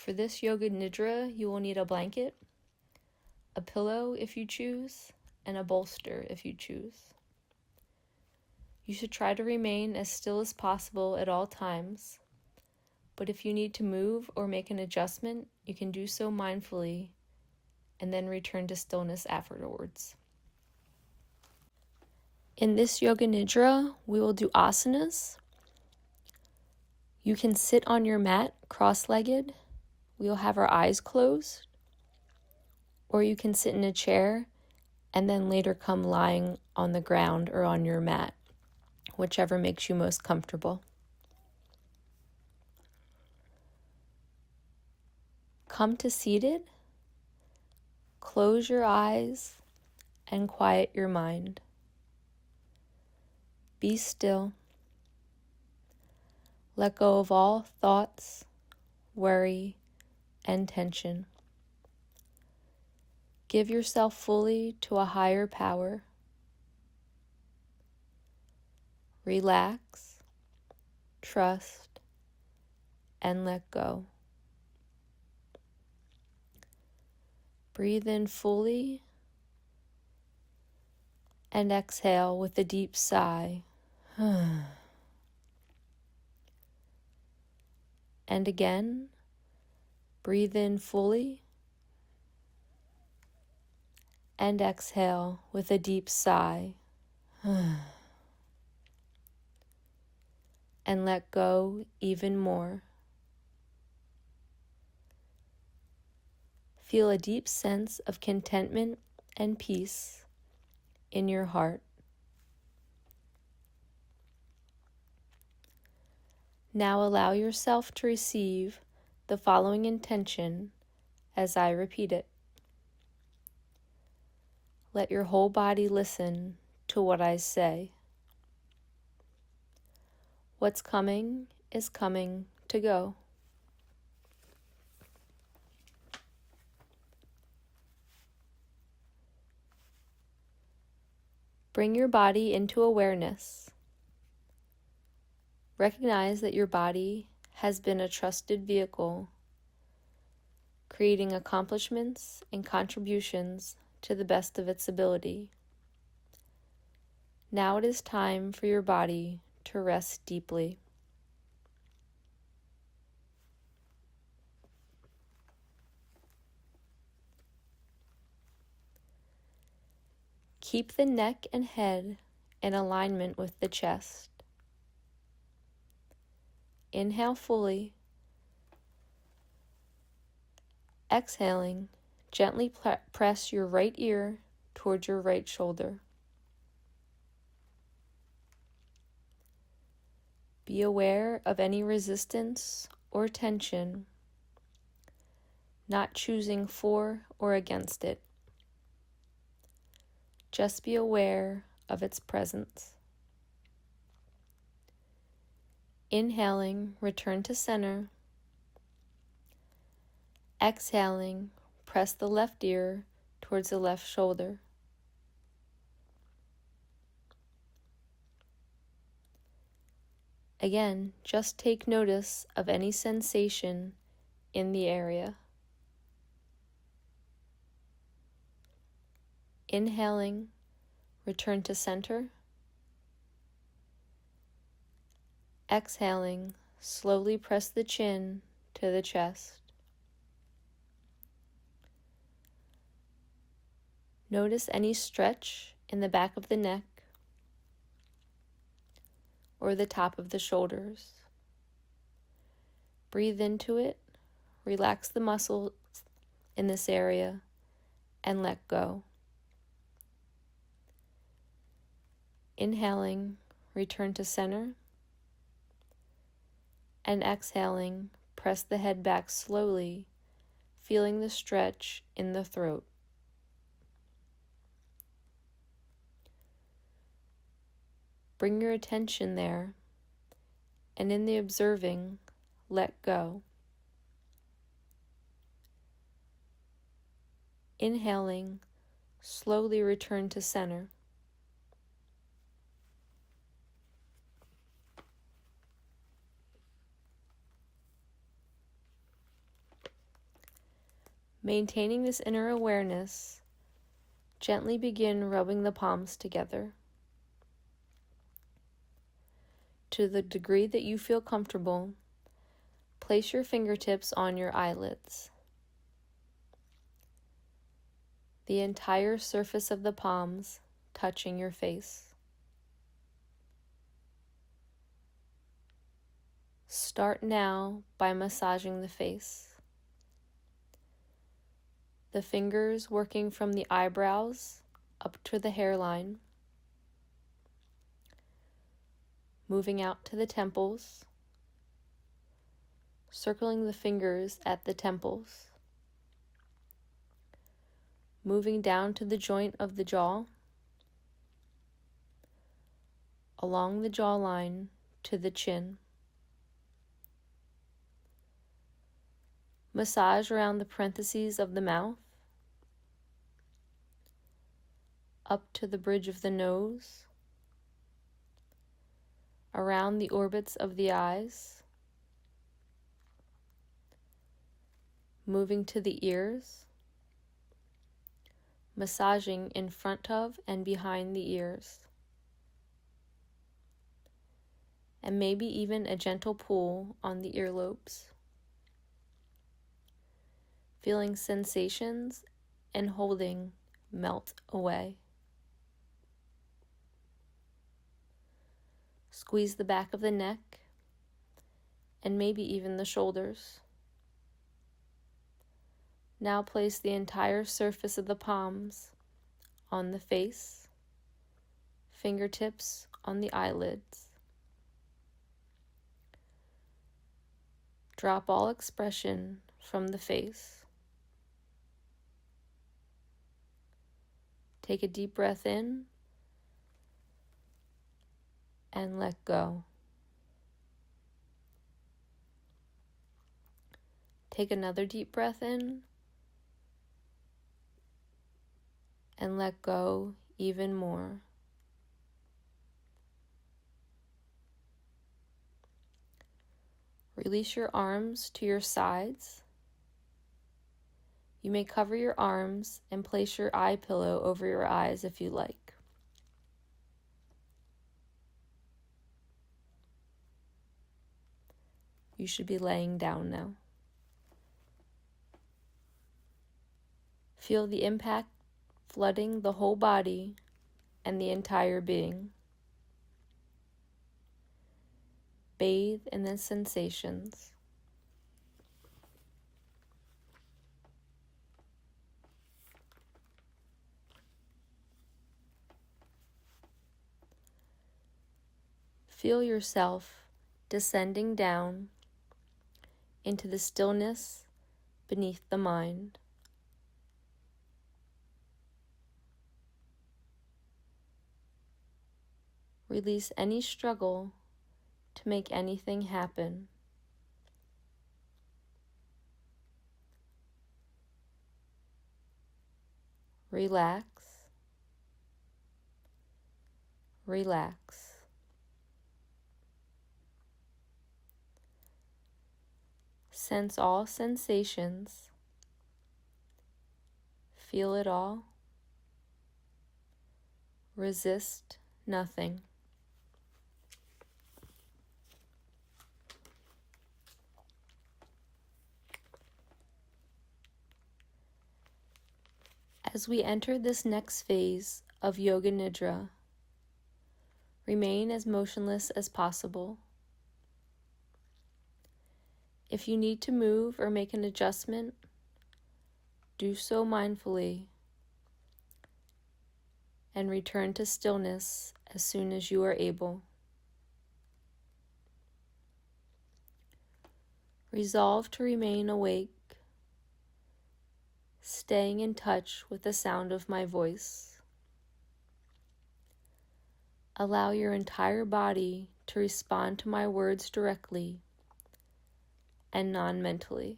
For this Yoga Nidra, you will need a blanket, a pillow if you choose, and a bolster if you choose. You should try to remain as still as possible at all times, but if you need to move or make an adjustment, you can do so mindfully and then return to stillness afterwards. In this Yoga Nidra, we will do asanas. You can sit on your mat cross-legged. We will have our eyes closed. Or you can sit in a chair and then later come lying on the ground or on your mat, whichever makes you most comfortable. Come to seated, close your eyes, and quiet your mind. Be still. Let go of all thoughts, worry, and tension. Give yourself fully to a higher power. Relax, trust, and let go. Breathe in fully and exhale with a deep sigh. And again, breathe in fully and exhale with a deep sigh. And let go even more. Feel a deep sense of contentment and peace in your heart. Now allow yourself to receive the following intention as I repeat it. Let your whole body listen to what I say. What's coming is coming to go. Bring your body into awareness. Recognize that your body has been a trusted vehicle, creating accomplishments and contributions to the best of its ability. Now it is time for your body to rest deeply. Keep the neck and head in alignment with the chest. Inhale fully. Exhaling, gently press your right ear towards your right shoulder. Be aware of any resistance or tension, not choosing for or against it. Just be aware of its presence. Inhaling, return to center. Exhaling, press the left ear towards the left shoulder. Again, just take notice of any sensation in the area. Inhaling, return to center. Exhaling, slowly press the chin to the chest. Notice any stretch in the back of the neck or the top of the shoulders. Breathe into it, relax the muscles in this area, and let go. Inhaling, return to center. And exhaling, press the head back slowly, feeling the stretch in the throat. Bring your attention there, and in the observing, let go. Inhaling, slowly return to center. Maintaining this inner awareness, gently begin rubbing the palms together. To the degree that you feel comfortable, place your fingertips on your eyelids. The entire surface of the palms touching your face. Start now by massaging the face. The fingers working from the eyebrows up to the hairline, moving out to the temples, circling the fingers at the temples, moving down to the joint of the jaw, along the jawline to the chin. Massage around the parentheses of the mouth, up to the bridge of the nose, around the orbits of the eyes, moving to the ears, massaging in front of and behind the ears, and maybe even a gentle pull on the earlobes. Feeling sensations and holding melt away. Squeeze the back of the neck and maybe even the shoulders. Now place the entire surface of the palms on the face, fingertips on the eyelids. Drop all expression from the face. Take a deep breath in and let go. Take another deep breath in and let go even more. Release your arms to your sides. You may cover your arms and place your eye pillow over your eyes if you like. You should be laying down now. Feel the impact flooding the whole body and the entire being. Bathe in the sensations. Feel yourself descending down into the stillness beneath the mind. Release any struggle to make anything happen. Relax. Relax. Sense all sensations. Feel it all. Resist nothing. As we enter this next phase of Yoga Nidra, remain as motionless as possible. If you need to move or make an adjustment, do so mindfully and return to stillness as soon as you are able. Resolve to remain awake, staying in touch with the sound of my voice. Allow your entire body to respond to my words directly and non-mentally.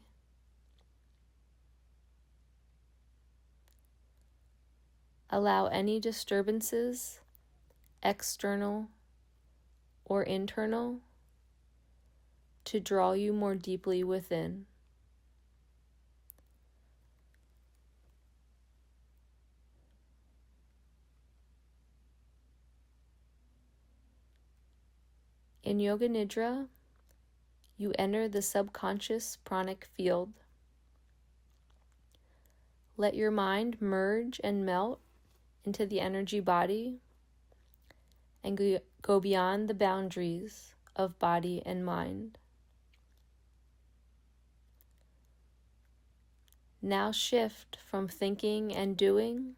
Allow any disturbances, external or internal, to draw you more deeply within. In Yoga Nidra, you enter the subconscious pranic field. Let your mind merge and melt into the energy body and go beyond the boundaries of body and mind. Now shift from thinking and doing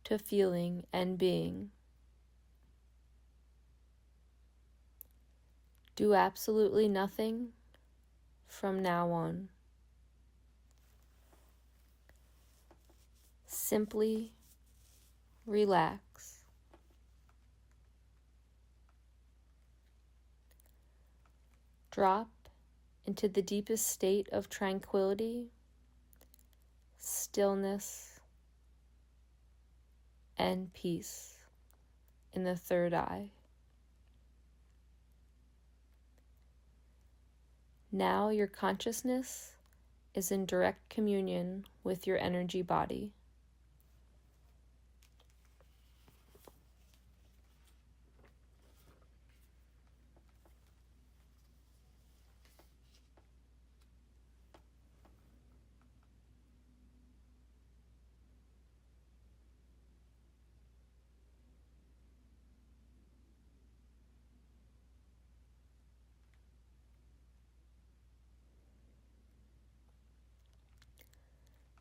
to feeling and being. Do absolutely nothing from now on. Simply relax. Drop into the deepest state of tranquility, stillness, and peace in the third eye. Now your consciousness is in direct communion with your energy body.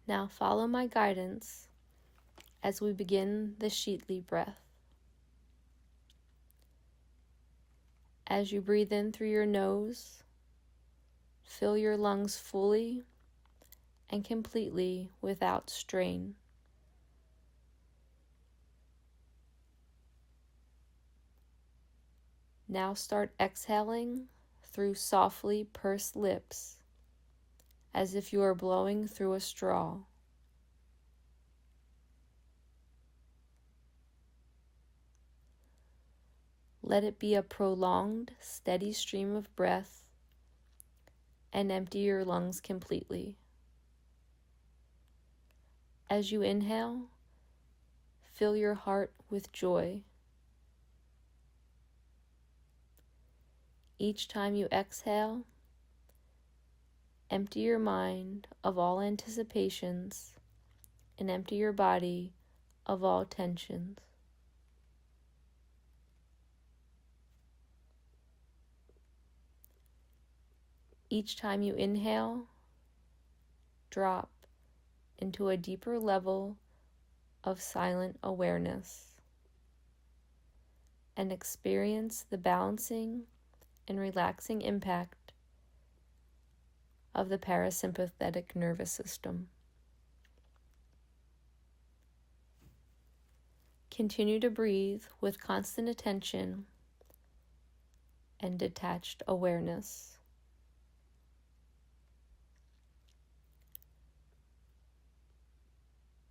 Now follow my guidance as we begin the Sheetli breath. As you breathe in through your nose, fill your lungs fully and completely without strain. Now start exhaling through softly pursed lips, as if you are blowing through a straw. Let it be a prolonged, steady stream of breath, and empty your lungs completely. As you inhale, fill your heart with joy. Each time you exhale, empty your mind of all anticipations and empty your body of all tensions. Each time you inhale, drop into a deeper level of silent awareness and experience the balancing and relaxing impact of the parasympathetic nervous system. Continue to breathe with constant attention and detached awareness.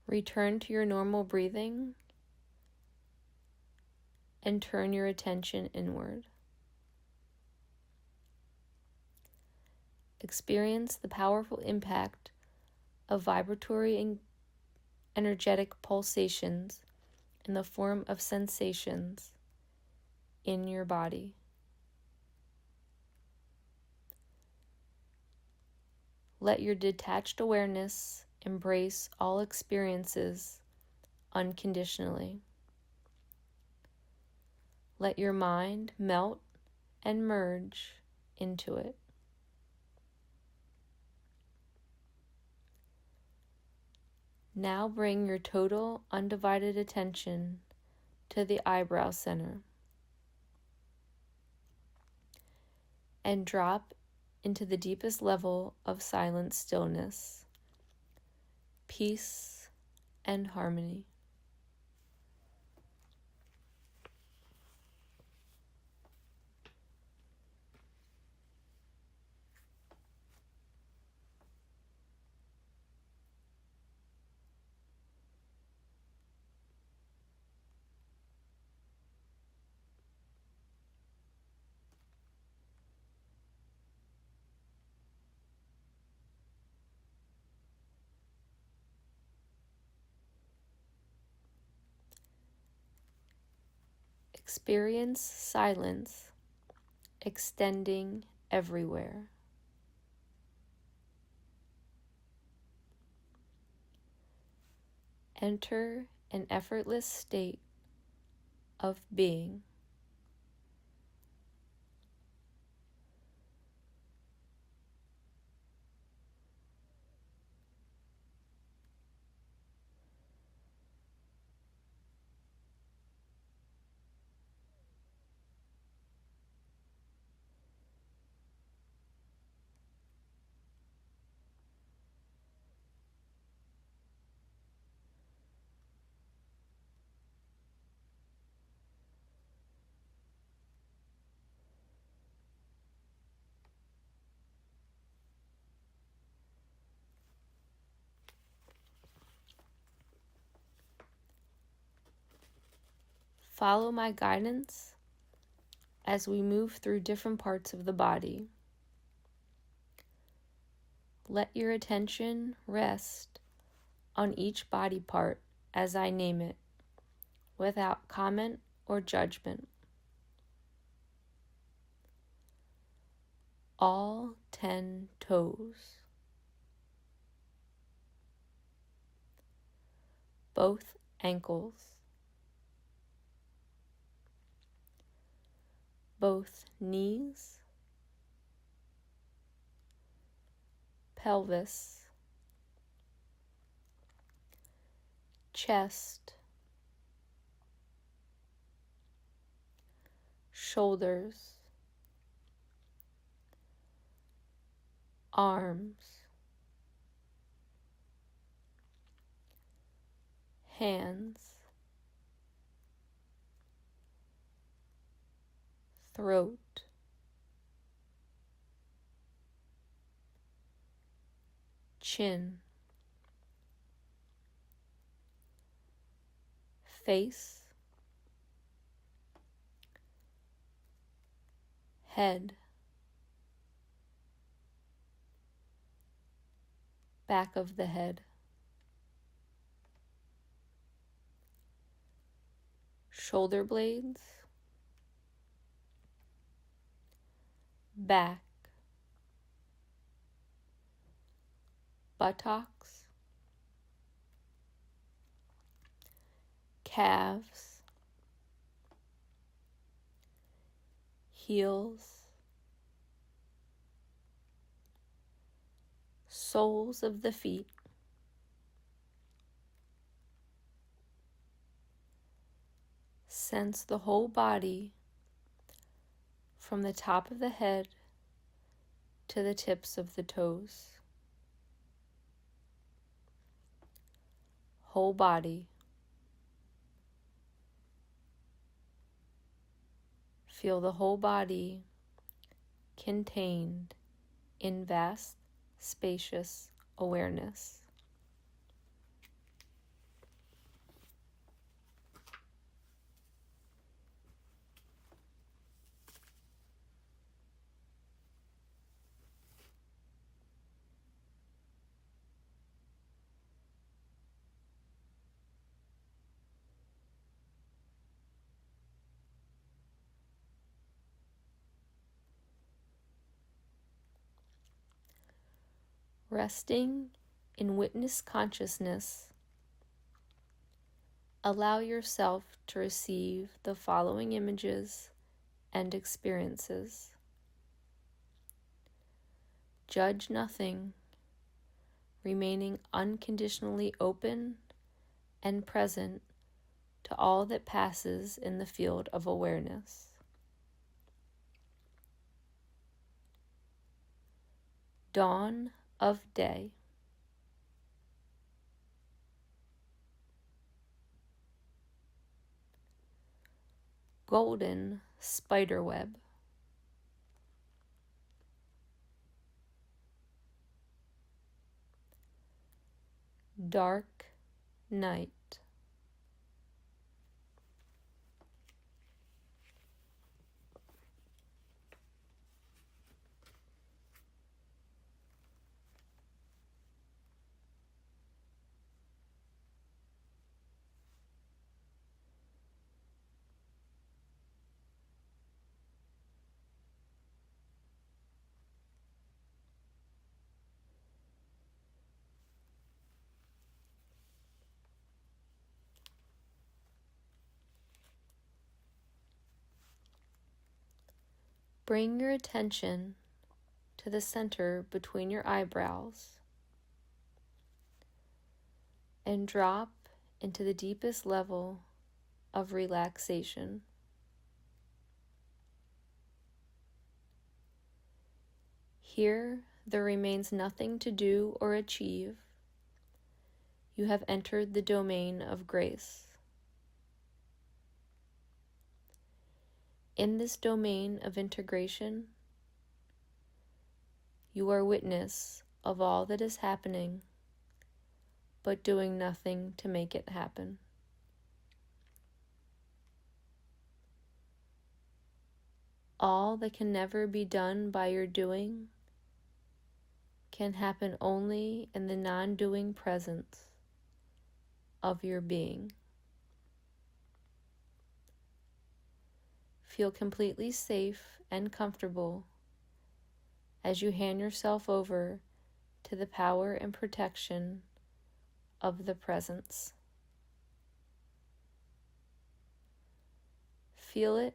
Return to your normal breathing and turn your attention inward. Experience the powerful impact of vibratory and energetic pulsations in the form of sensations in your body. Let your detached awareness embrace all experiences unconditionally. Let your mind melt and merge into it. Now bring your total undivided attention to the eyebrow center and drop into the deepest level of silent stillness, peace, and harmony. Experience silence extending everywhere. Enter an effortless state of being. Follow my guidance as we move through different parts of the body. Let your attention rest on each body part as I name it, without comment or judgment. All 10 toes, both ankles, both knees, pelvis, chest, shoulders, arms, hands, throat, chin, face, head, back of the head, shoulder blades, back, buttocks, calves, heels, soles of the feet, sense the whole body from the top of the head to the tips of the toes. Whole body. Feel the whole body contained in vast, spacious awareness. Resting in witness consciousness, allow yourself to receive the following images and experiences. Judge nothing, remaining unconditionally open and present to all that passes in the field of awareness. Dawn of day. Golden spiderweb. Dark night. Bring your attention to the center between your eyebrows and drop into the deepest level of relaxation. Here, there remains nothing to do or achieve. You have entered the domain of grace. In this domain of integration, you are witness of all that is happening, but doing nothing to make it happen. All that can never be done by your doing can happen only in the non-doing presence of your being. Feel completely safe and comfortable as you hand yourself over to the power and protection of the presence. Feel it,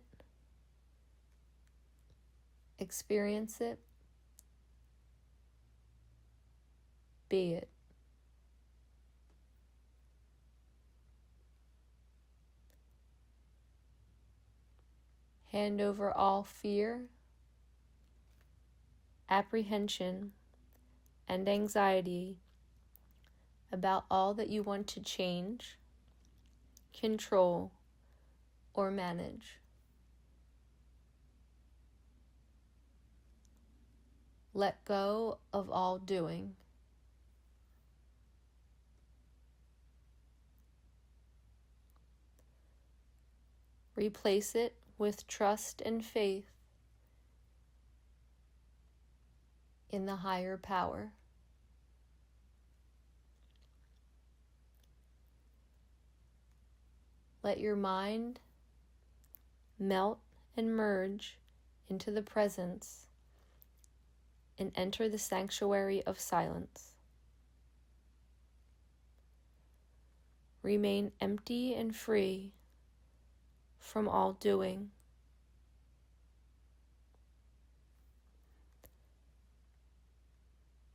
experience it, be it. Hand over all fear, apprehension, and anxiety about all that you want to change, control, or manage. Let go of all doing. Replace it with trust and faith in the higher power. Let your mind melt and merge into the presence and enter the sanctuary of silence. Remain empty and free from all doing.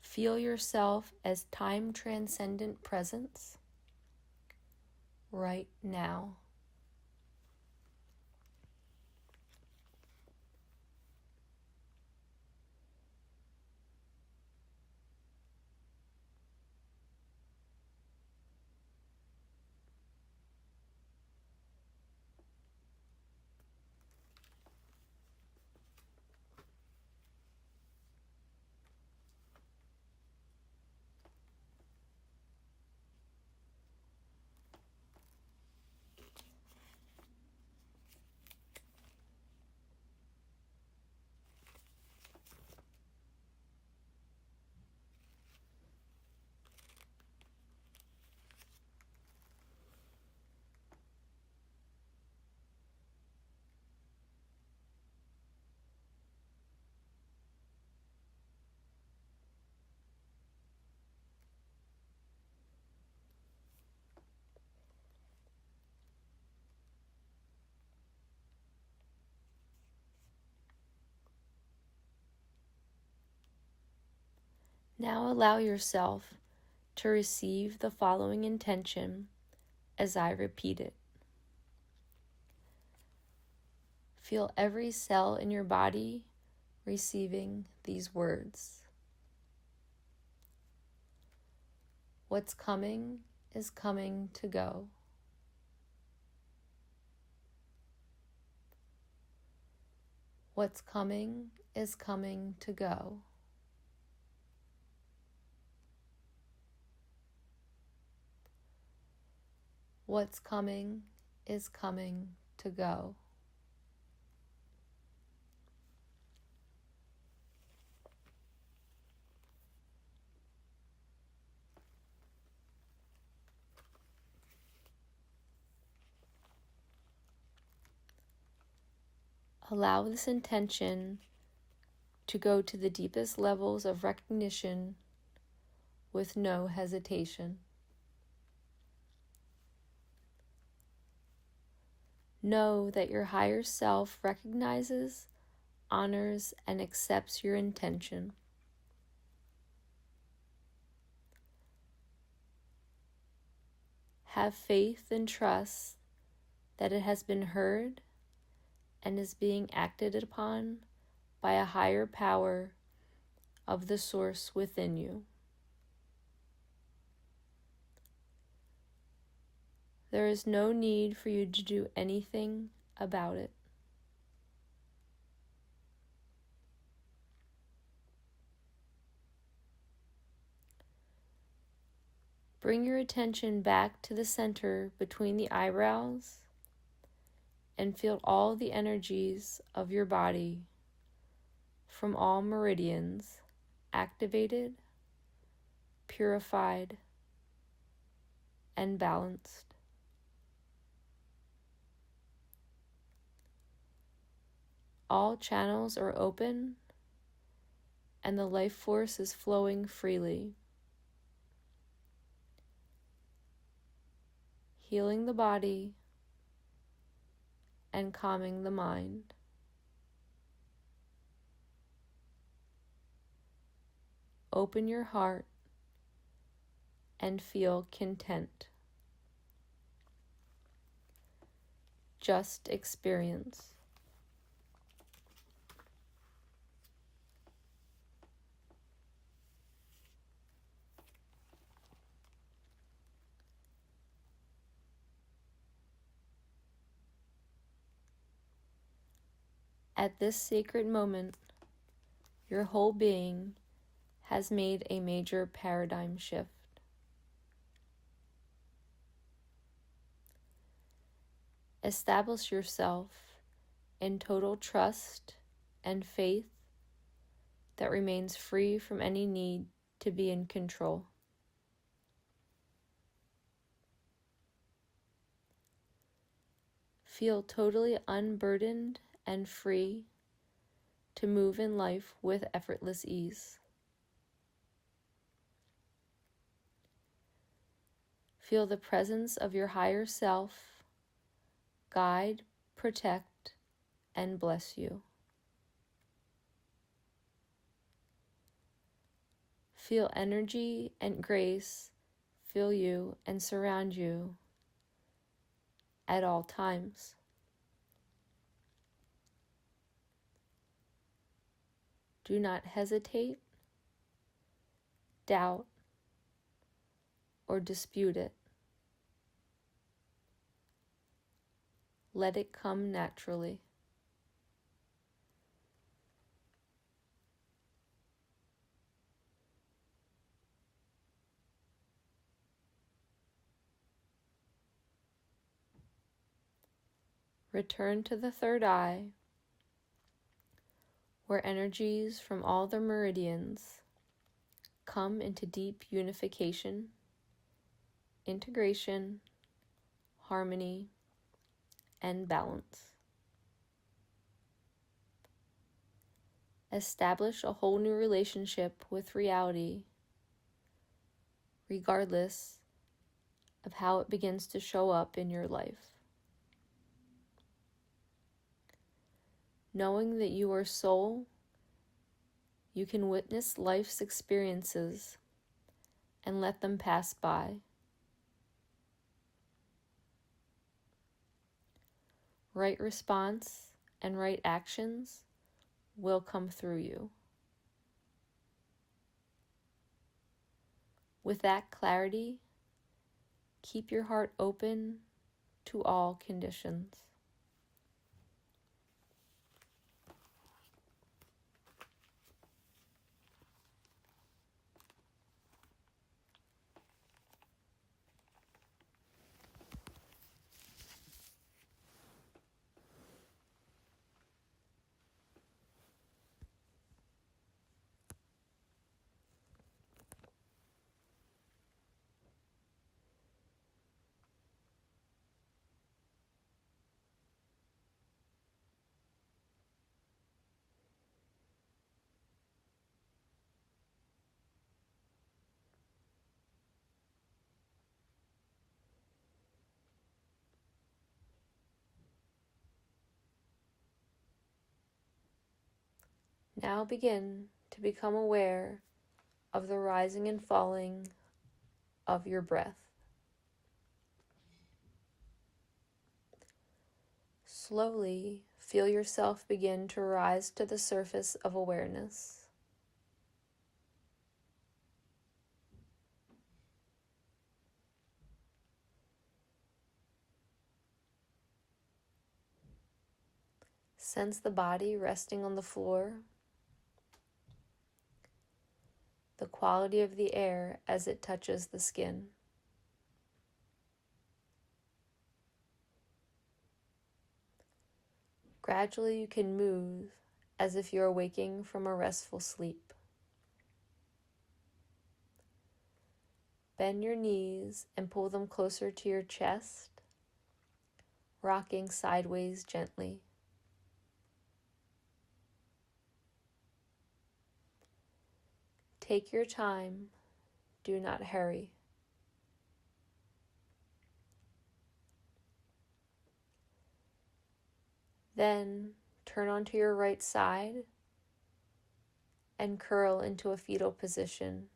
Feel yourself as time-transcendent presence right now. Now allow yourself to receive the following intention as I repeat it. Feel every cell in your body receiving these words. What's coming is coming to go. What's coming is coming to go. What's coming is coming to go. Allow this intention to go to the deepest levels of recognition with no hesitation. Know that your higher self recognizes, honors, and accepts your intention. Have faith and trust that it has been heard and is being acted upon by a higher power of the source within you. There is no need for you to do anything about it. Bring your attention back to the center between the eyebrows and feel all the energies of your body from all meridians activated, purified, and balanced. All channels are open and the life force is flowing freely, healing the body and calming the mind. Open your heart and feel content. Just experience. At this sacred moment, your whole being has made a major paradigm shift. Establish yourself in total trust and faith that remains free from any need to be in control. Feel totally unburdened and free to move in life with effortless ease. Feel the presence of your higher self guide, protect, and bless you. Feel energy and grace fill you and surround you at all times. Do not hesitate, doubt, or dispute it. Let it come naturally. Return to the third eye, where energies from all the meridians come into deep unification, integration, harmony, and balance. Establish a whole new relationship with reality, regardless of how it begins to show up in your life. Knowing that you are soul, you can witness life's experiences and let them pass by. Right response and right actions will come through you. With that clarity, keep your heart open to all conditions. Now begin to become aware of the rising and falling of your breath. Slowly feel yourself begin to rise to the surface of awareness. Sense the body resting on the floor, the quality of the air as it touches the skin. Gradually you can move as if you're waking from a restful sleep. Bend your knees and pull them closer to your chest, rocking sideways gently. Take your time, do not hurry. Then turn onto your right side and curl into a fetal position.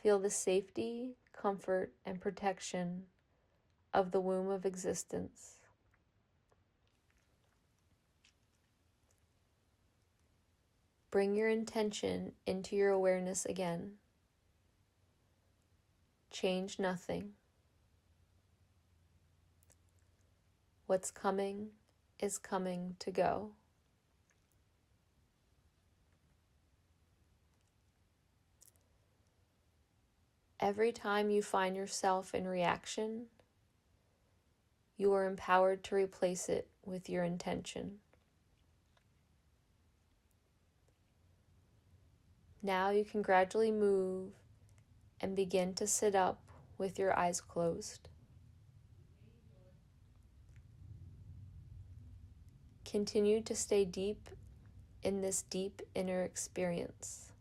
Feel the safety, comfort, and protection of the womb of existence. Bring your intention into your awareness again. Change nothing. What's coming is coming to go. Every time you find yourself in reaction, you are empowered to replace it with your intention. Now you can gradually move and begin to sit up with your eyes closed. Continue to stay deep in this deep inner experience.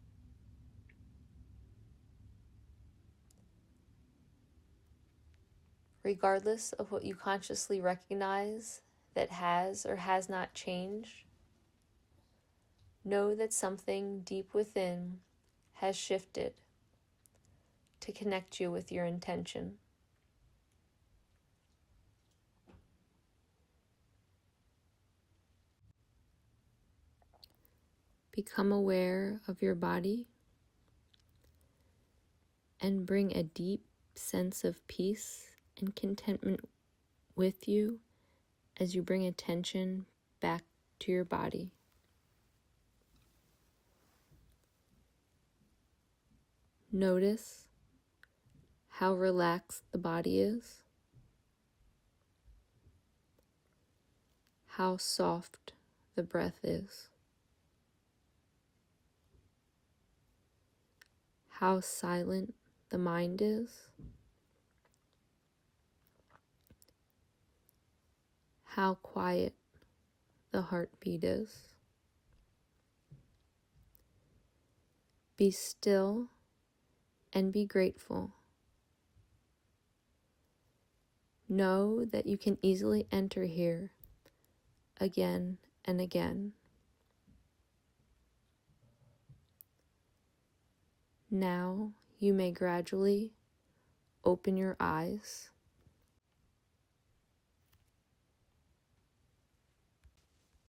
Regardless of what you consciously recognize that has or has not changed, know that something deep within has shifted to connect you with your intention. Become aware of your body and bring a deep sense of peace and contentment with you as you bring attention back to your body. Notice how relaxed the body is, how soft the breath is, how silent the mind is, how quiet the heartbeat is. Be still and be grateful. Know that you can easily enter here again and again. Now you may gradually open your eyes.